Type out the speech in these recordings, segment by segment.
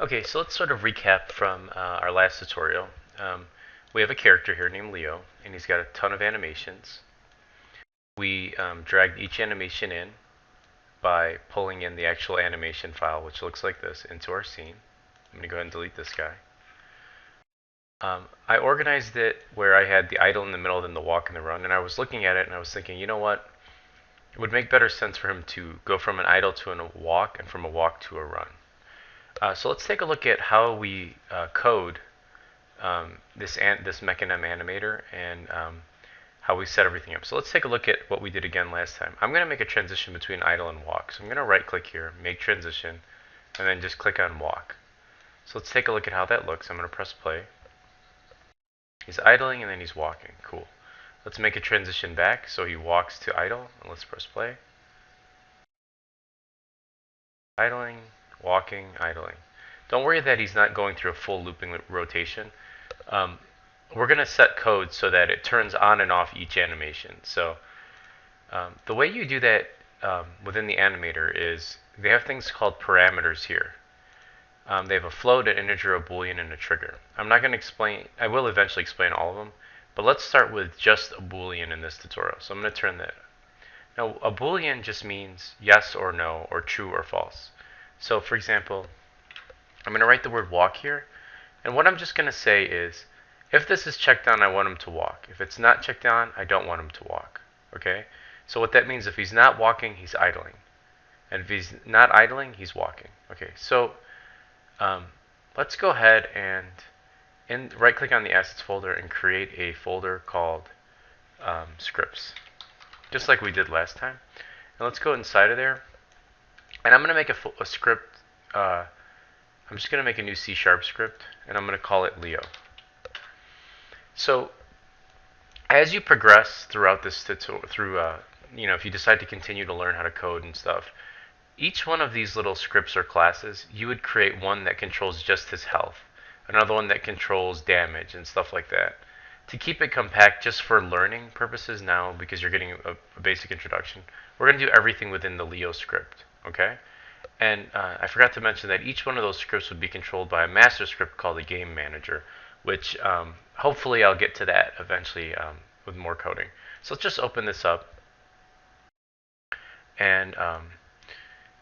Okay, so let's sort of recap from our last tutorial. We have a character here named Leo, and he's got a ton of animations. We dragged each animation in by pulling in the actual animation file, which looks like this, into our scene. I'm going to go ahead and delete this guy. I organized it where I had the idle in the middle, then the walk and the run, and I was looking at it and I was thinking, you know what? It would make better sense for him to go from an idle to a walk and from a walk to a run. So let's take a look at how we code this Mechanim animator and how we set everything up. So let's take a look at what we did again last time. I'm going to make a transition between idle and walk. So I'm going to right click here, make transition, and then just click on walk. So let's take a look at how that looks. I'm going to press play. He's idling and then he's walking. Cool. Let's make a transition back so he walks to idle, and let's press play. Idling, walking, idling. Don't worry that he's not going through a full looping rotation. We're going to set code so that it turns on and off each animation. So the way you do that within the animator is they have things called parameters here. They have a float, an integer, a boolean, and a trigger. I'm not going to explain, I will eventually explain all of them, but let's start with just a boolean in this tutorial. So I'm going to turn that. Now a boolean just means yes or no, or true or false. So for example, I'm going to write the word walk here, and what I'm just going to say is, if this is checked on, I want him to walk. If it's not checked on, I don't want him to walk. Okay? So what that means, if he's not walking, he's idling. And if he's not idling, he's walking. Okay, so let's go ahead and right-click on the assets folder and create a folder called scripts, just like we did last time. And let's go inside of there. And I'm going to make a script. I'm just going to make a new C# script, and I'm going to call it Leo. So as you progress throughout this tutorial, if you decide to continue to learn how to code and stuff, each one of these little scripts or classes, you would create one that controls just his health, another one that controls damage and stuff like that. To keep it compact just for learning purposes now, because you're getting a basic introduction, we're going to do everything within the Leo script, okay? And I forgot to mention that each one of those scripts would be controlled by a master script called a game manager, which hopefully I'll get to that eventually with more coding. So let's just open this up, and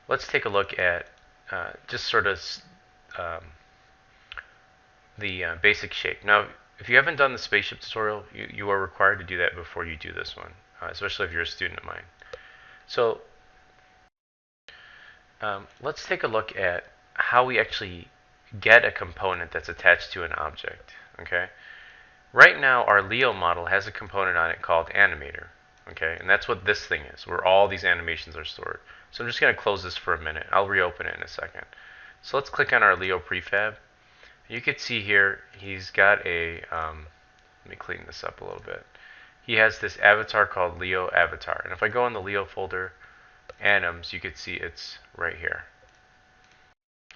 let's take a look at just sort of the basic shape. Now, if you haven't done the spaceship tutorial, you are required to do that before you do this one, especially if you're a student of mine. So let's take a look at how we actually get a component that's attached to an object. Okay. Right now, our Leo model has a component on it called animator. Okay, and that's what this thing is, where all these animations are stored. So I'm just going to close this for a minute. I'll reopen it in a second. So let's click on our Leo prefab. You can see here he's got a, let me clean this up a little bit. He has this avatar called Leo Avatar. And if I go in the Leo folder, Anims, you can see it's right here.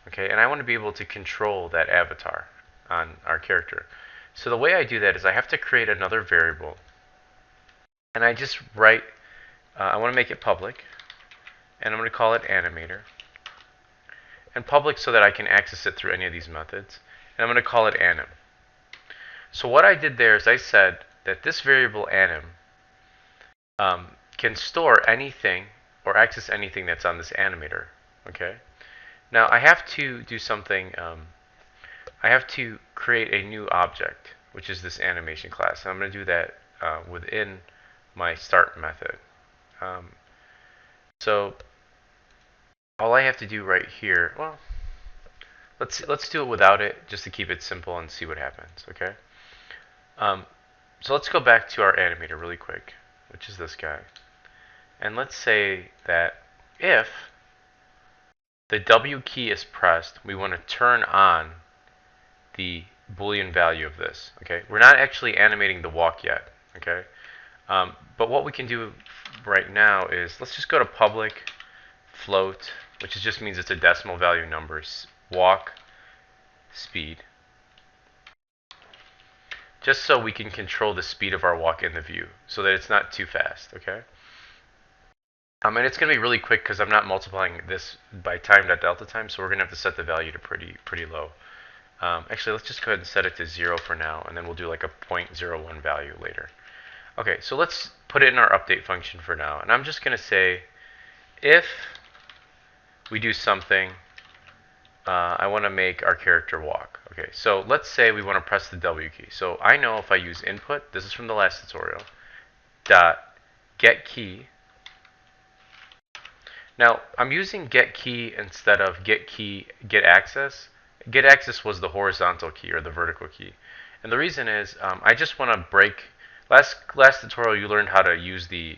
Okay, and I want to be able to control that avatar on our character. So the way I do that is I have to create another variable. And I just write, I want to make it public. And I'm going to call it animator. And public so that I can access it through any of these methods. And I'm going to call it anim. So what I did there is I said that this variable anim can store anything or access anything that's on this animator. Okay. Now I have to do something. I have to create a new object, which is this animation class. And I'm going to do that within my start method. So all I have to do right here, well, let's do it without it, just to keep it simple and see what happens. Okay. So let's go back to our animator really quick, which is this guy. And let's say that if the W key is pressed, we want to turn on the Boolean value of this. Okay, we're not actually animating the walk yet. Okay, but what we can do right now is let's just go to public float, which just means it's a decimal value numbers, walk speed, just so we can control the speed of our walk in the view so that it's not too fast. Okay. And it's going to be really quick because I'm not multiplying this by time.delta time, so we're going to have to set the value to pretty low. Actually, let's just go ahead and set it to 0 for now, and then we'll do like a 0.01 value later. Okay, so let's put it in our update function for now. And I'm just going to say, if we do something, I want to make our character walk. Okay, so let's say we want to press the W key. So I know if I use input, this is from the last tutorial, dot get key. Now, I'm using get key instead of get access. Get access was the horizontal key or the vertical key. And the reason is I just want to break. Last tutorial you learned how to use the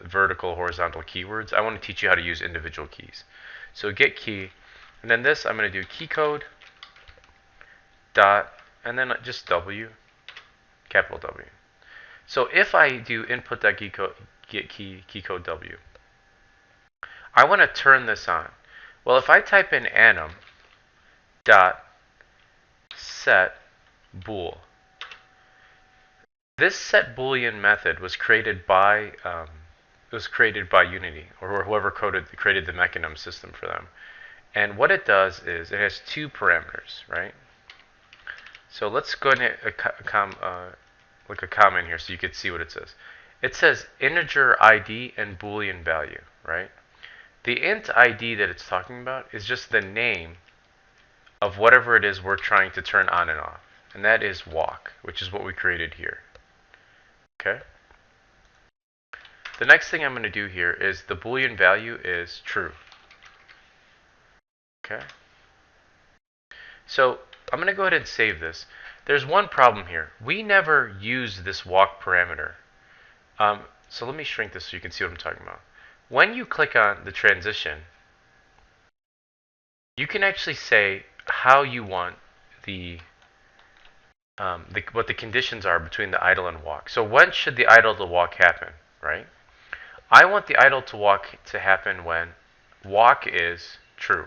vertical horizontal keywords. I want to teach you how to use individual keys. So get key, and then this I'm going to do key code dot and then just W, capital W. So if I do input.get key code W, I want to turn this on. Well, if I type in anim dot set bool, this set boolean method was created by Unity, or whoever created the mechanism system for them. And what it does is it has two parameters, right? So let's go ahead and like a comment here so you can see what it says. It says integer ID and boolean value, right? The int ID that it's talking about is just the name of whatever it is we're trying to turn on and off. And that is walk, which is what we created here. Okay? The next thing I'm going to do here is the boolean value is true. Okay? So I'm going to go ahead and save this. There's one problem here. We never use this walk parameter. So let me shrink this so you can see what I'm talking about. When you click on the transition, you can actually say how you want what the conditions are between the idle and walk. So when should the idle to walk happen, right? I want the idle to walk to happen when walk is true.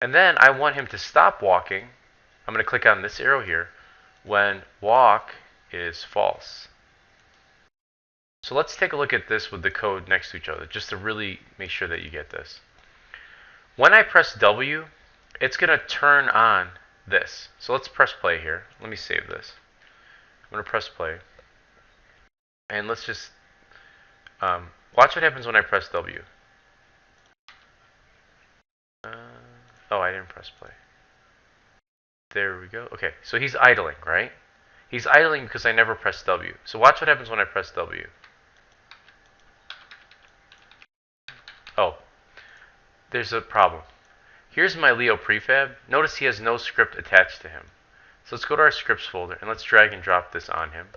And then I want him to stop walking. I'm going to click on this arrow here when walk is false. So let's take a look at this with the code next to each other, just to really make sure that you get this. When I press W, it's going to turn on this. So let's press play here. Let me save this. I'm going to press play. And let's just watch what happens when I press W. Oh, I didn't press play. There we go. Okay, so he's idling, right? He's idling because I never pressed W. So watch what happens when I press W. Oh, there's a problem. Here's my Leo prefab. Notice he has no script attached to him. So let's go to our scripts folder and let's drag and drop this on him.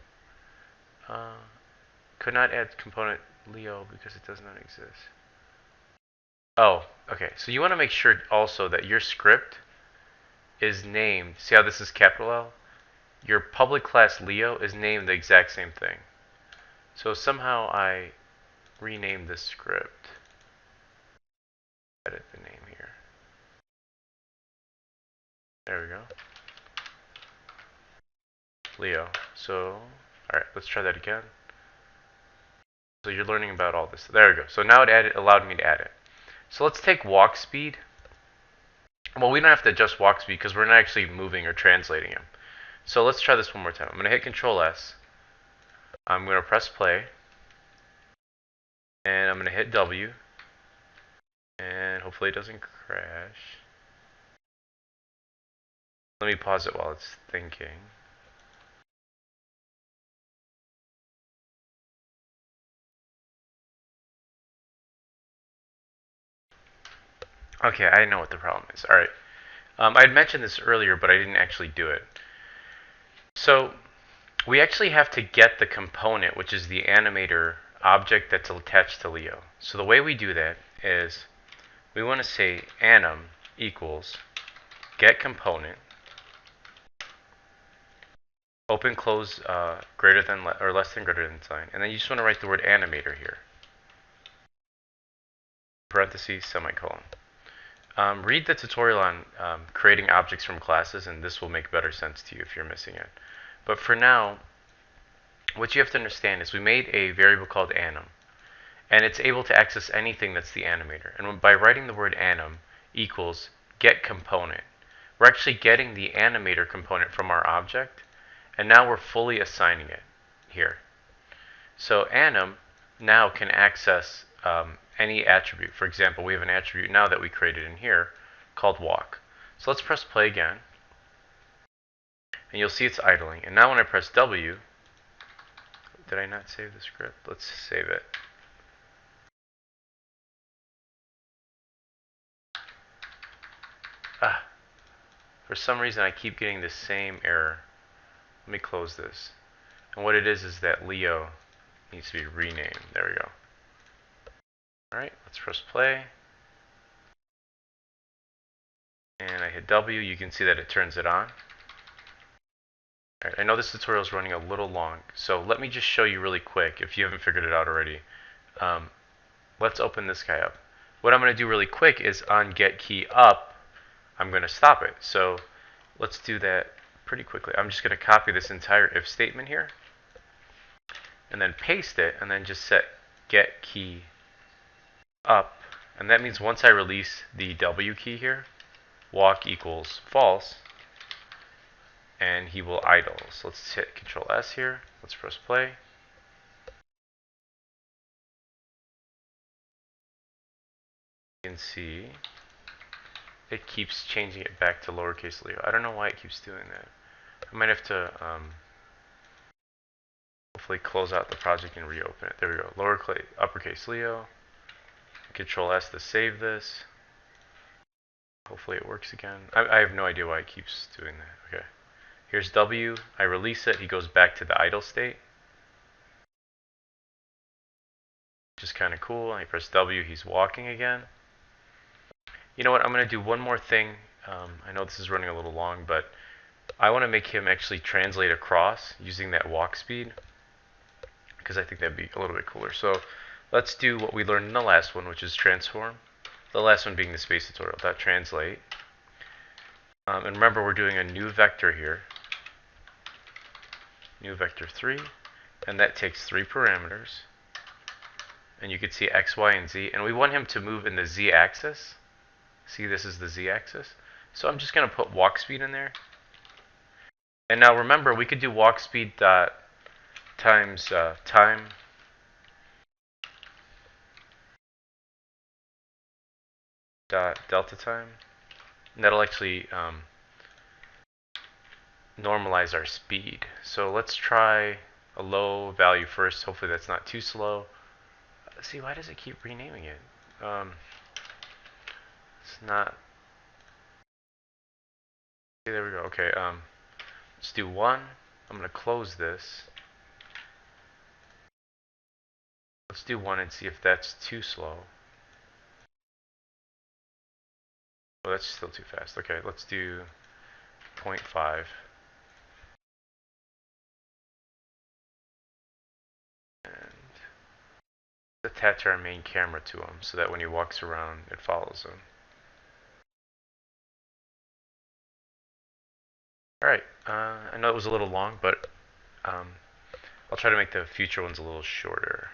Could not add component Leo because it does not exist. Oh, okay. So you want to make sure also that your script is named. See how this is capital L? Your public class Leo is named the exact same thing. So somehow I renamed this script. Edit the name here. There we go. Leo. So, alright, let's try that again. So you're learning about all this. There we go. So now it allowed me to add it. So let's take walk speed. Well, we don't have to adjust walk speed because we're not actually moving or translating him. So let's try this one more time. I'm going to hit Control S. I'm going to press play. And I'm going to hit W. And hopefully it doesn't crash. Let me pause it while it's thinking. Okay, I know what the problem is. All right. I had mentioned this earlier, but I didn't actually do it. So we actually have to get the component, which is the animator object that's attached to Leo. So the way we do that is we want to say anim equals get component, open close greater than or less than greater than sign, and then you just want to write the word animator here. Parentheses, semicolon. Read the tutorial on creating objects from classes, and this will make better sense to you if you're missing it. But for now, what you have to understand is we made a variable called anim. and it's able to access anything that's the animator. And by writing the word anim equals get component, we're actually getting the animator component from our object, and now we're fully assigning it here. So anim now can access any attribute. For example, we have an attribute now that we created in here called walk. So let's press play again, and you'll see it's idling. And now when I press W, did I not save the script? Let's save it. For some reason I keep getting the same error. Let me close this. And what it is that Leo needs to be renamed. There we go. Alright, let's press play. And I hit W, you can see that it turns it on. Alright, I know this tutorial is running a little long, so let me just show you really quick if you haven't figured it out already. Let's open this guy up. What I'm going to do really quick is on get key up, I'm going to stop it. So let's do that pretty quickly. I'm just going to copy this entire if statement here and then paste it and then just set get key up. And that means once I release the W key here, walk equals false, and he will idle. So let's hit Control S here. Let's press play. You can see it keeps changing it back to lowercase Leo. I don't know why it keeps doing that. I might have to hopefully close out the project and reopen it. There we go. Uppercase Leo. Control S to save this. Hopefully it works again. I have no idea why it keeps doing that. Okay. Here's W. I release it. He goes back to the idle state. Which is kind of cool. I press W. He's walking again. You know what? I'm going to do one more thing. I know this is running a little long, but I want to make him actually translate across using that walk speed, because I think that'd be a little bit cooler. So let's do what we learned in the last one, which is transform. The last one being the space tutorial. .translate. And remember, we're doing a new vector here. New vector 3. And that takes 3 parameters. And you can see X, Y, and Z. And we want him to move in the Z axis. See, this is the Z axis. So I'm just going to put walk speed in there. And now remember, we could do walk speed times time dot delta time. And that'll actually normalize our speed. So let's try a low value first. Hopefully that's not too slow. See, why does it keep renaming it? It's not. Okay, there we go. Okay, let's do 1. I'm going to close this. Let's do 1 and see if that's too slow. Oh, that's still too fast. Okay, let's do 0.5. And attach our main camera to him so that when he walks around, it follows him. Alright, I know it was a little long, but I'll try to make the future ones a little shorter.